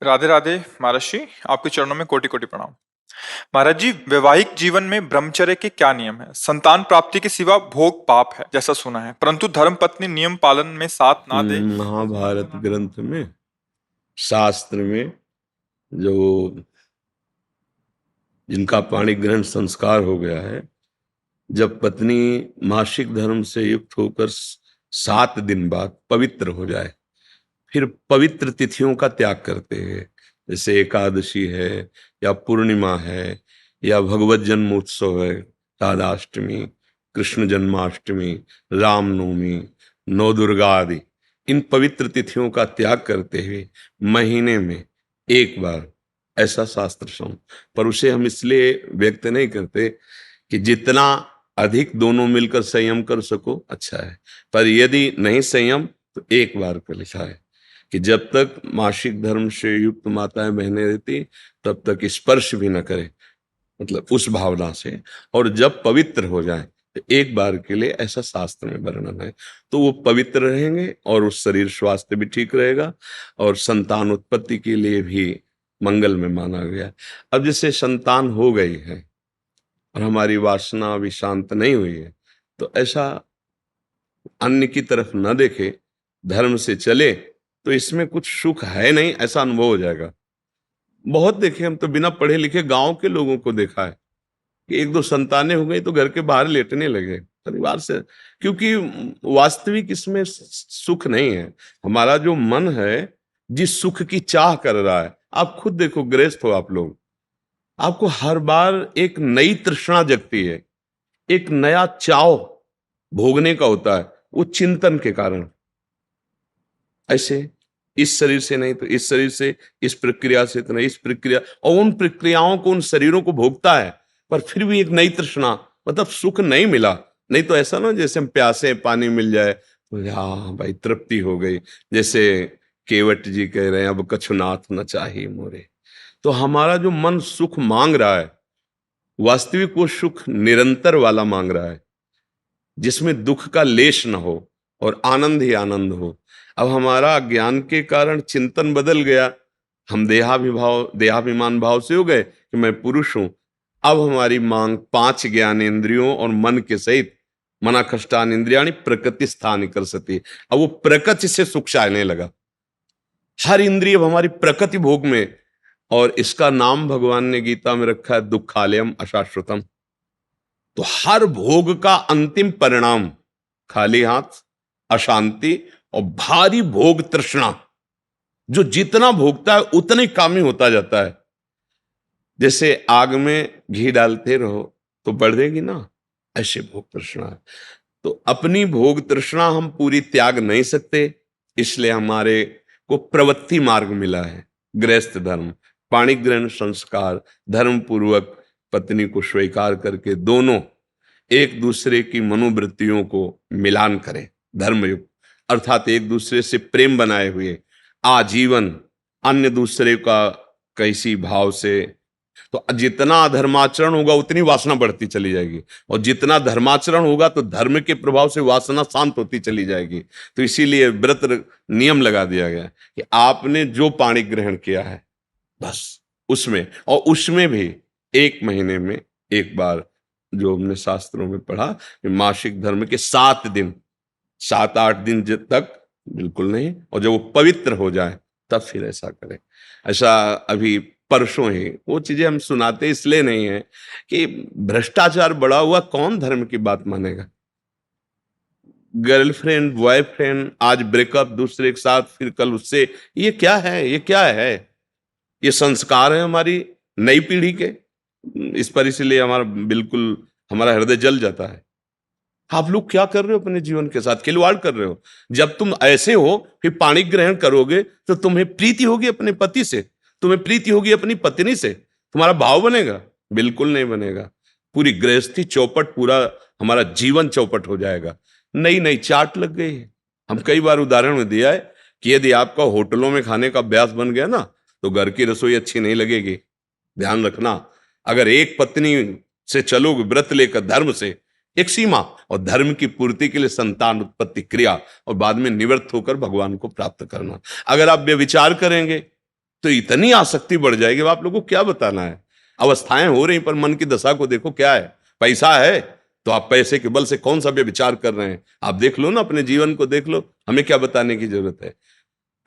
राधे राधे महर्षि, आपके चरणों में कोटि कोटि प्रणाम। महाराज जी, वैवाहिक जीवन में ब्रह्मचर्य के क्या नियम है? संतान प्राप्ति के सिवा भोग पाप है जैसा सुना है, परंतु धर्म पत्नी नियम पालन में साथ ना दे तो उसका कोई महाभारत गुनाह नहीं। ग्रंथ में, शास्त्र में, जो जिनका पाणी ग्रहण संस्कार हो गया है, जब पत्नी मासिक धर्म से युक्त होकर 7 दिन बाद पवित्र हो जाए, फिर पवित्र तिथियों का त्याग करते हैं। जैसे एकादशी है, या पूर्णिमा है, या भगवत जन्म उत्सव है, राधाष्टमी, कृष्ण जन्माष्टमी, रामनवमी, नौ दुर्गा आदि, इन पवित्र तिथियों का त्याग करते हुए महीने में एक बार, ऐसा शास्त्र सं, पर उसे हम इसलिए व्यक्त नहीं करते कि जितना अधिक दोनों मिलकर संयम कर सको अच्छा है, पर यदि नहीं संयम तो एक बार का लिखा है कि जब तक मासिक धर्म से युक्त माताएं बहनें रहती तब तक स्पर्श भी न करे, मतलब उस भावना से, और जब पवित्र हो जाए तो एक बार के लिए, ऐसा शास्त्र में वर्णन है, तो वो पवित्र रहेंगे और उस शरीर स्वास्थ्य भी ठीक रहेगा और संतान उत्पत्ति के लिए भी मंगल में माना गया। अब जैसे संतान हो गई है और हमारी वासना अभी शांत नहीं हुई है, तो ऐसा अन्य की तरफ न देखे, धर्म से चले, तो इसमें कुछ सुख है नहीं ऐसा अनुभव हो जाएगा। बहुत देखे, हम तो बिना पढ़े लिखे गांव के लोगों को देखा है कि एक दो संतानें हो गई तो घर के बाहर लेटने लगे परिवार से, क्योंकि वास्तविक इसमें सुख नहीं है। हमारा जो मन है जिस सुख की चाह कर रहा है, आप खुद देखो, गृहस्थ हो आप लोग, आपको हर बार एक नई तृष्णा जगती है, एक नया चाव भोगने का होता है, वो चिंतन के कारण। ऐसे इस शरीर से नहीं तो इस शरीर से, इस प्रक्रिया से तो नहीं इस प्रक्रिया, और उन प्रक्रियाओं को, उन शरीरों को भोगता है, पर फिर भी एक नई तृष्णा, मतलब सुख नहीं मिला। नहीं तो ऐसा ना जैसे हम प्यासे पानी मिल जाए तो हाँ भाई तृप्ति हो गई, जैसे केवट जी कह रहे हैं अब कछुनाथ न चाहिए मोरे। तो हमारा जो मन सुख मांग रहा है, वास्तविक वो सुख निरंतर वाला मांग रहा है, जिसमें दुख का लेश न हो और आनंद ही आनंद हो। अब हमारा ज्ञान के कारण चिंतन बदल गया, हम देहाभिमान भाव से हो गए कि मैं पुरुष हूं। अब हमारी मांग 5 ज्ञानेंद्रियों और मन के सहित, मना खष्टान इंद्रियाणी प्रकृति स्थान कर सकती। अब वो प्रकृति से सुख चाहने लगा, हर इंद्रिय अब हमारी प्रकृति भोग में, और इसका नाम भगवान ने गीता में रखा है दुखालयम अशाश्वतम। तो हर भोग का अंतिम परिणाम खाली हाथ, अशांति और भारी भोग तृष्णा। जो जितना भोगता है उतना ही कामी होता जाता है। जैसे आग में घी डालते रहो तो बढ़ेगी ना, ऐसे भोग तृष्णा है। तो अपनी भोग तृष्णा हम पूरी त्याग नहीं सकते, इसलिए हमारे को प्रवृत्ति मार्ग मिला है, गृहस्थ धर्म, पाणिग्रहण संस्कार, धर्म पूर्वक पत्नी को स्वीकार करके दोनों एक दूसरे की मनोवृत्तियों को मिलान करें, धर्मयुक्त, अर्थात एक दूसरे से प्रेम बनाए हुए आजीवन, अन्य दूसरे का कैसी भाव से। तो जितना अधर्माचरण होगा उतनी वासना बढ़ती चली जाएगी, और जितना धर्माचरण होगा तो धर्म के प्रभाव से वासना शांत होती चली जाएगी। तो इसीलिए व्रत नियम लगा दिया गया कि आपने जो पाणी ग्रहण किया है बस उसमें, और उसमें भी 1 महीने में एक बार, जो हमने शास्त्रों में पढ़ा कि मासिक धर्म के 7 दिन, 7-8 दिन तक बिल्कुल नहीं, और जब वो पवित्र हो जाए तब फिर ऐसा करें। ऐसा अभी परसों ही वो चीजें हम सुनाते इसलिए नहीं है कि भ्रष्टाचार बढ़ा हुआ, कौन धर्म की बात मानेगा। गर्लफ्रेंड बॉयफ्रेंड, आज ब्रेकअप, दूसरे के साथ, फिर कल उससे, ये क्या है, ये क्या है? ये संस्कार है हमारी नई पीढ़ी के। इस पर इसलिए हमारा बिल्कुल, हमारा हृदय जल जाता है। आप लोग क्या कर रहे हो अपने जीवन के साथ? खिलवाड़ कर रहे हो। जब तुम ऐसे हो फिर पाणी ग्रहण करोगे तो तुम्हें प्रीति होगी अपने पति से, तुम्हें प्रीति होगी अपनी पत्नी से, तुम्हारा भाव बनेगा? बिल्कुल नहीं बनेगा। पूरी गृहस्थी चौपट, पूरा हमारा जीवन चौपट हो जाएगा। नई नई चाट लग गई है। हम कई बार उदाहरण में दिया है कि यदि आपका होटलों में खाने का अभ्यास बन गया ना, तो घर की रसोई अच्छी नहीं लगेगी। ध्यान रखना, अगर एक पत्नी से चलोगे व्रत लेकर धर्म से, एक सीमा, और धर्म की पूर्ति के लिए संतान उत्पत्ति क्रिया, और बाद में निवृत्त होकर भगवान को प्राप्त करना। अगर आप व्यभिचार करेंगे तो इतनी आसक्ति बढ़ जाएगी, अब आप लोगों को क्या बताना है। अवस्थाएं हो रही, पर मन की दशा को देखो क्या है। पैसा है तो आप पैसे के बल से कौन सा व्यभिचार कर रहे हैं, आप देख लो ना, अपने जीवन को देख लो, हमें क्या बताने की जरूरत है।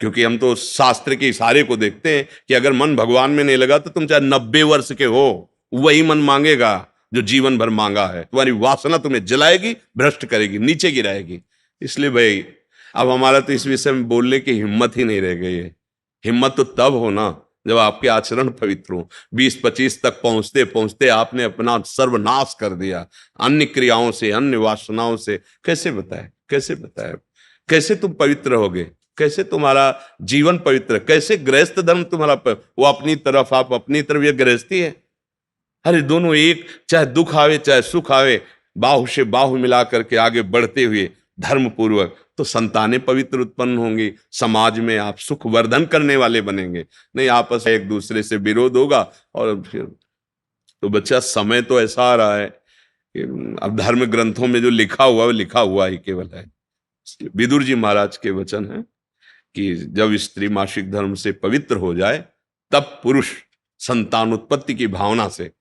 क्योंकि हम तो शास्त्र के इशारे को देखते हैं कि अगर मन भगवान में नहीं लगा तो तुम चाहे 90 वर्ष के हो, वही मन मांगेगा जो जीवन भर मांगा है। तुम्हारी वासना तुम्हें जलाएगी, भ्रष्ट करेगी, नीचे गिराएगी। इसलिए भाई अब हमारा तो इस विषय में बोलने की हिम्मत ही नहीं रह गई है। हिम्मत तो तब हो ना जब आपके आचरण पवित्र हो। 20-25 तक पहुंचते पहुंचते आपने अपना सर्वनाश कर दिया अन्य क्रियाओं से, अन्य वासनाओं से। कैसे बताए, कैसे बताए, कैसे तुम पवित्र होगे, कैसे तुम्हारा जीवन पवित्र, कैसे गृहस्थ धर्म तुम्हारा वो अपनी तरफ, आप अपनी तरफ, ये गृहस्थी है। अरे दोनों एक, चाहे दुख आवे चाहे सुख आवे, बाहु से बाहु मिला करके आगे बढ़ते हुए धर्म पूर्वक, तो संतानें पवित्र उत्पन्न होंगी, समाज में आप सुख वर्धन करने वाले बनेंगे। नहीं आपस में एक दूसरे से विरोध होगा और फिर तो बच्चा समय तो ऐसा आ रहा है कि अब धर्म ग्रंथों में जो लिखा हुआ वो लिखा हुआ ही केवल है। विदुर जी महाराज के वचन है कि जब स्त्री मासिक धर्म से पवित्र हो जाए तब पुरुष संतान उत्पत्ति की भावना से,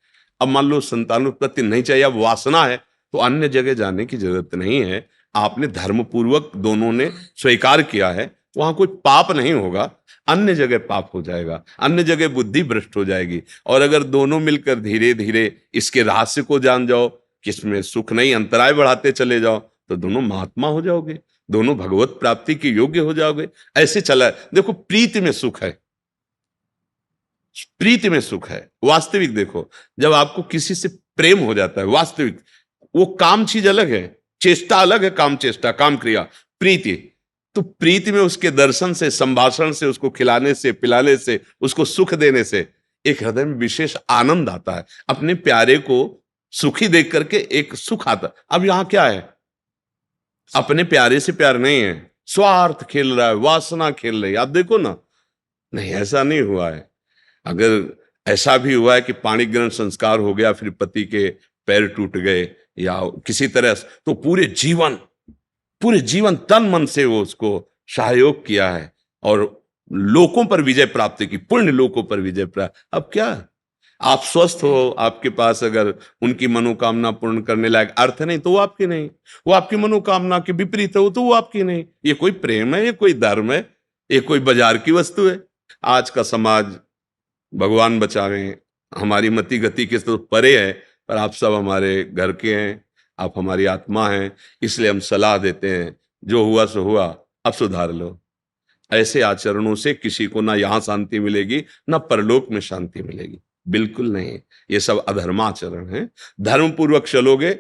अब मान लो संतान उत्पत्ति नहीं चाहिए, अब वासना है, तो अन्य जगह जाने की जरूरत नहीं है। आपने धर्म पूर्वक दोनों ने स्वीकार किया है, वहां कोई पाप नहीं होगा। अन्य जगह पाप हो जाएगा, अन्य जगह बुद्धि भ्रष्ट हो जाएगी। और अगर दोनों मिलकर धीरे धीरे इसके रहस्य को जान जाओ, किसमें सुख नहीं, अंतराय बढ़ाते चले जाओ, तो दोनों महात्मा हो जाओगे, दोनों भगवत प्राप्ति के योग्य हो जाओगे। ऐसे चला है। देखो प्रीति में सुख है, प्रीति में सुख है। वास्तविक देखो, जब आपको किसी से प्रेम हो जाता है वास्तविक, वो काम चीज अलग है, चेष्टा अलग है, काम चेष्टा, काम क्रिया, प्रीति। तो प्रीति में उसके दर्शन से, संभाषण से, उसको खिलाने से, पिलाने से, उसको सुख देने से एक हृदय में विशेष आनंद आता है। अपने प्यारे को सुखी देख करके एक सुख आता। अब यहां क्या है, अपने प्यारे से प्यार नहीं है, स्वार्थ खेल रहा है, वासना खेल रही है। आप देखो ना, नहीं ऐसा नहीं हुआ है। अगर ऐसा भी हुआ है कि पाणी ग्रहण संस्कार हो गया, फिर पति के पैर टूट गए या किसी तरह, तो पूरे जीवन तन मन से वो उसको सहयोग किया है और लोकों पर विजय प्राप्त की, पुण्य लोकों पर विजय प्राप्त। अब क्या, आप स्वस्थ हो, आपके पास अगर उनकी मनोकामना पूर्ण करने लायक अर्थ नहीं तो वो आपकी नहीं, वो आपकी मनोकामना के विपरीत हो तो वो आपकी नहीं। ये कोई प्रेम है, ये कोई धर्म है, ये कोई बाजार की वस्तु है। आज का समाज, भगवान बचावे, हमारी मति गति के तो परे है, पर आप सब हमारे घर के हैं, आप हमारी आत्मा हैं, इसलिए हम सलाह देते हैं, जो हुआ सो हुआ, अब सुधार लो। ऐसे आचरणों से किसी को ना यहां शांति मिलेगी ना परलोक में शांति मिलेगी, बिल्कुल नहीं। ये सब अधर्माचरण है। धर्म पूर्वक चलोगे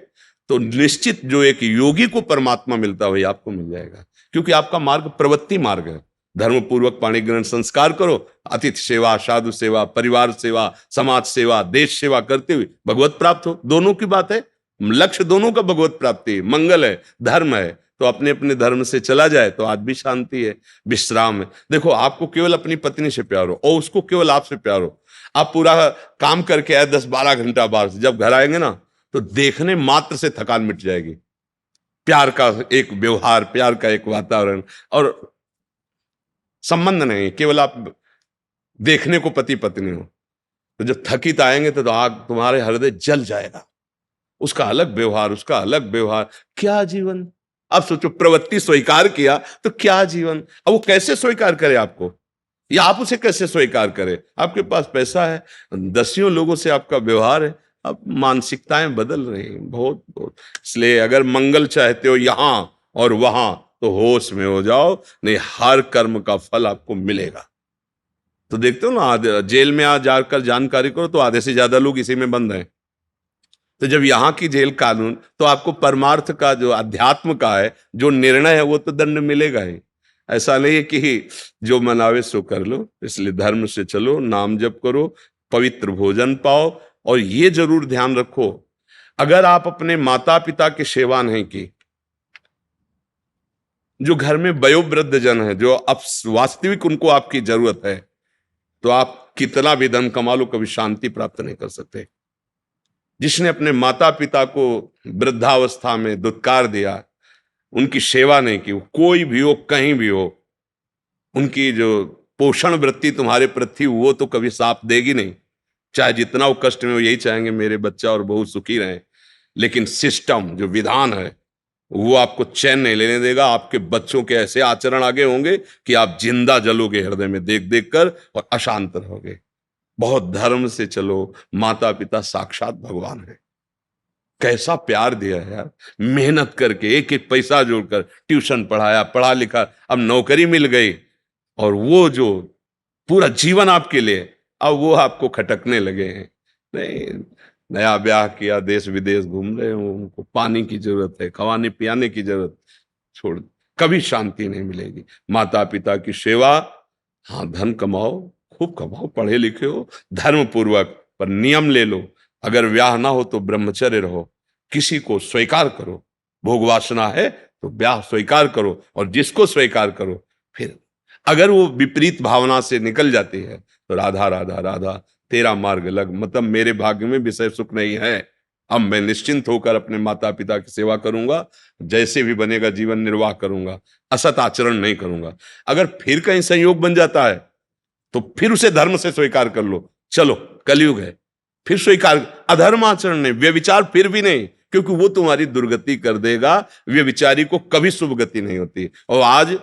तो निश्चित जो एक योगी को परमात्मा मिलता है वही आपको मिल जाएगा, क्योंकि आपका मार्ग प्रवृत्ति मार्ग है। धर्म पूर्वक पाणी ग्रहण संस्कार करो, अतिथि सेवा, साधु सेवा, परिवार सेवा, समाज सेवा, देश सेवा करते हुए भगवत प्राप्त हो। दोनों की बात है, लक्ष्य दोनों का भगवत प्राप्ति, मंगल है, धर्म है। तो अपने अपने धर्म से चला जाए तो आज भी शांति है, विश्राम है। देखो आपको केवल अपनी पत्नी से प्यार हो और उसको केवल आपसे प्यार हो, आप पूरा काम करके आए 10-12 घंटा बाहर से, जब घर आएंगे ना तो देखने मात्र से थकान मिट जाएगी। प्यार का एक व्यवहार, प्यार का एक वातावरण और संबंध नहीं, केवल आप देखने को पति पत्नी हो। तो जब थकित आएंगे तो आग तुम्हारे हृदय जल जाएगा। उसका अलग व्यवहार, उसका अलग व्यवहार, क्या जीवन। अब सोचो, प्रवृत्ति स्वीकार किया तो क्या जीवन। अब वो कैसे स्वीकार करे आपको, या आप उसे कैसे स्वीकार करें। आपके पास पैसा है, दसियों लोगों से आपका व्यवहार है, अब मानसिकताएं बदल रही हैं बहुत बहुत। इसलिए अगर मंगल चाहते हो यहां और वहां तो होश में हो जाओ, नहीं हर कर्म का फल आपको मिलेगा। तो देखते हो ना, जेल में आ जाकर जानकारी करो तो आधे से ज्यादा लोग इसी में बंद हैं। तो जब यहाँ की जेल कानून, तो आपको परमार्थ का जो अध्यात्म का है जो निर्णय है वो तो दंड मिलेगा ही। ऐसा नहीं है कि जो मनावे सो कर लो। इसलिए धर्म से चलो, नाम जप करो, पवित्र भोजन पाओ। और ये जरूर ध्यान रखो, अगर आप अपने माता पिता की सेवा नहीं की, जो घर में वयोवृद्ध जन है, जो अब वास्तविक उनको आपकी जरूरत है, तो आप कितना भी धन कमा लो कभी शांति प्राप्त नहीं कर सकते। जिसने अपने माता पिता को वृद्धावस्था में दुत्कार दिया, उनकी सेवा नहीं की, कोई भी हो, कहीं भी हो, उनकी जो पोषण वृत्ति तुम्हारे प्रति वो तो कभी साथ देगी नहीं। चाहे जितना वो कष्ट में, वो यही चाहेंगे मेरे बच्चा और बहू सुखी रहें, लेकिन सिस्टम जो विधान है वो आपको चैन नहीं लेने देगा। आपके बच्चों के ऐसे आचरण आगे होंगे कि आप जिंदा जलोगे हृदय में देख देख कर और अशांत रहोगे। बहुत धर्म से चलो, माता पिता साक्षात भगवान है। कैसा प्यार दिया है यार, मेहनत करके एक एक पैसा जोड़कर ट्यूशन पढ़ाया, पढ़ा लिखा, अब नौकरी मिल गई, और वो जो पूरा जीवन आपके लिए, अब वो आपको खटकने लगे हैं। नहीं, नया ब्याह किया, देश विदेश घूम रहे हो, उनको पानी की जरूरत है, खवाने पियाने की जरूरत, छोड़, कभी शांति नहीं मिलेगी। माता पिता की सेवा, हाँ धन कमाओ, खूब कमाओ, पढ़े लिखे हो धर्म पूर्वक, पर नियम ले लो। अगर ब्याह ना हो तो ब्रह्मचर्य रहो, किसी को स्वीकार करो। भोग वासना है तो ब्याह स्वीकार करो, और जिसको स्वीकार करो, फिर अगर वो विपरीत भावना से निकल जाती है तो राधा राधा राधा तेरा मार्ग लग, मतलब मेरे भाग्य में विषय सुख नहीं है, अब मैं निश्चिंत होकर अपने माता पिता की सेवा करूंगा, जैसे भी बनेगा जीवन निर्वाह करूंगा, असत आचरण नहीं करूंगा। अगर फिर कहीं संयोग बन जाता है तो फिर उसे धर्म से स्वीकार कर लो, चलो कलयुग है, फिर स्वीकार। अधर्म आचरण नहीं, व्यभिचार फिर भी नहीं, क्योंकि वो तुम्हारी दुर्गति कर देगा। व्यभिचारी को कभी शुभ गति नहीं होती। और आज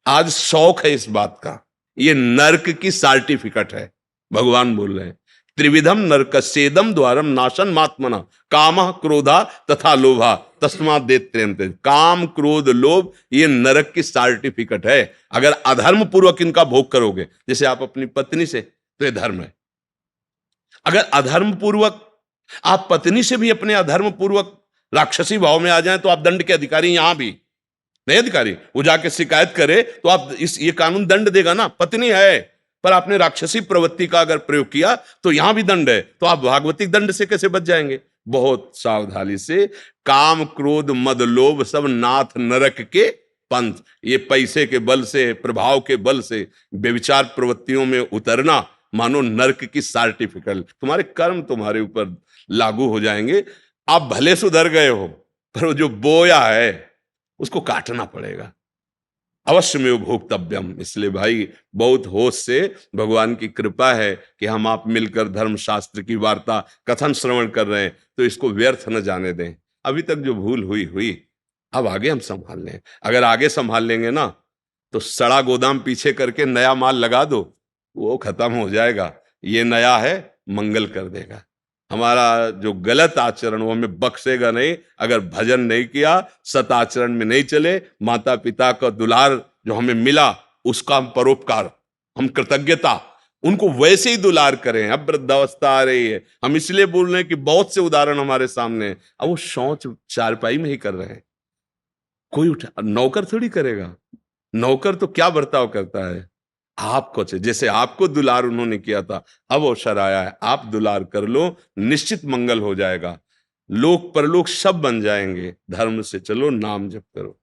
आज शौक है इस बात का, ये नरक की सर्टिफिकेट है। भगवान बोल रहे हैं, त्रिविधम नरकस्येदम द्वारम नाशन मात्मना कामः क्रोधा तथा लोभा तस्मात् दैत्यन्ते। काम क्रोध लोभ ये नरक की सर्टिफिकेट है। अगर अधर्म पूर्वक इनका भोग करोगे, जैसे आप अपनी पत्नी से, तो ये धर्म है। अगर अधर्म पूर्वक आप पत्नी से भी अपने अधर्म पूर्वक राक्षसी भाव में आ जाएं, तो आप दंड के अधिकारी, यहां भी नहीं अधिकारी, वो जाके शिकायत करे तो आप ये कानून दंड देगा ना। पत्नी है पर आपने राक्षसी प्रवृत्ति का अगर प्रयोग किया तो यहां भी दंड है, तो आप भागवतिक दंड से कैसे बच जाएंगे? बहुत सावधानी से। काम क्रोध मद लोभ सब नाथ नरक के पंथ। ये पैसे के बल से, प्रभाव के बल से व्यभिचार प्रवृत्तियों में उतरना मानो नरक की सर्टिफिकेट। तुम्हारे कर्म तुम्हारे ऊपर लागू हो जाएंगे। आप भले सुधर गए हो, पर वो जो बोया है उसको काटना पड़ेगा। अवश्य में भोक्तव्यम। इसलिए भाई बहुत होश से, भगवान की कृपा है कि हम आप मिलकर धर्म शास्त्र की वार्ता कथन श्रवण कर रहे हैं, तो इसको व्यर्थ न जाने दें। अभी तक जो भूल हुई हुई, अब आगे हम संभाल लें। अगर आगे संभाल लेंगे ना, तो सड़ा गोदाम पीछे करके नया माल लगा दो, वो खत्म हो जाएगा। ये नया है, मंगल कर देगा। हमारा जो गलत आचरण वो हमें बख्शेगा नहीं। अगर भजन नहीं किया, सत आचरण में नहीं चले, माता पिता का दुलार जो हमें मिला उसका हम परोपकार, हम कृतज्ञता, उनको वैसे ही दुलार करें। अब वृद्धावस्था आ रही है, हम इसलिए बोल रहे हैं कि बहुत से उदाहरण हमारे सामने हैं। अब वो शौच चारपाई में ही कर रहे हैं, कोई नौकर थोड़ी करेगा। नौकर तो क्या बर्ताव करता है, आपको जैसे आपको दुलार उन्होंने किया था, अब अवसर आया है, आप दुलार कर लो, निश्चित मंगल हो जाएगा। लोक परलोक सब बन जाएंगे। धर्म से चलो, नाम जप करो।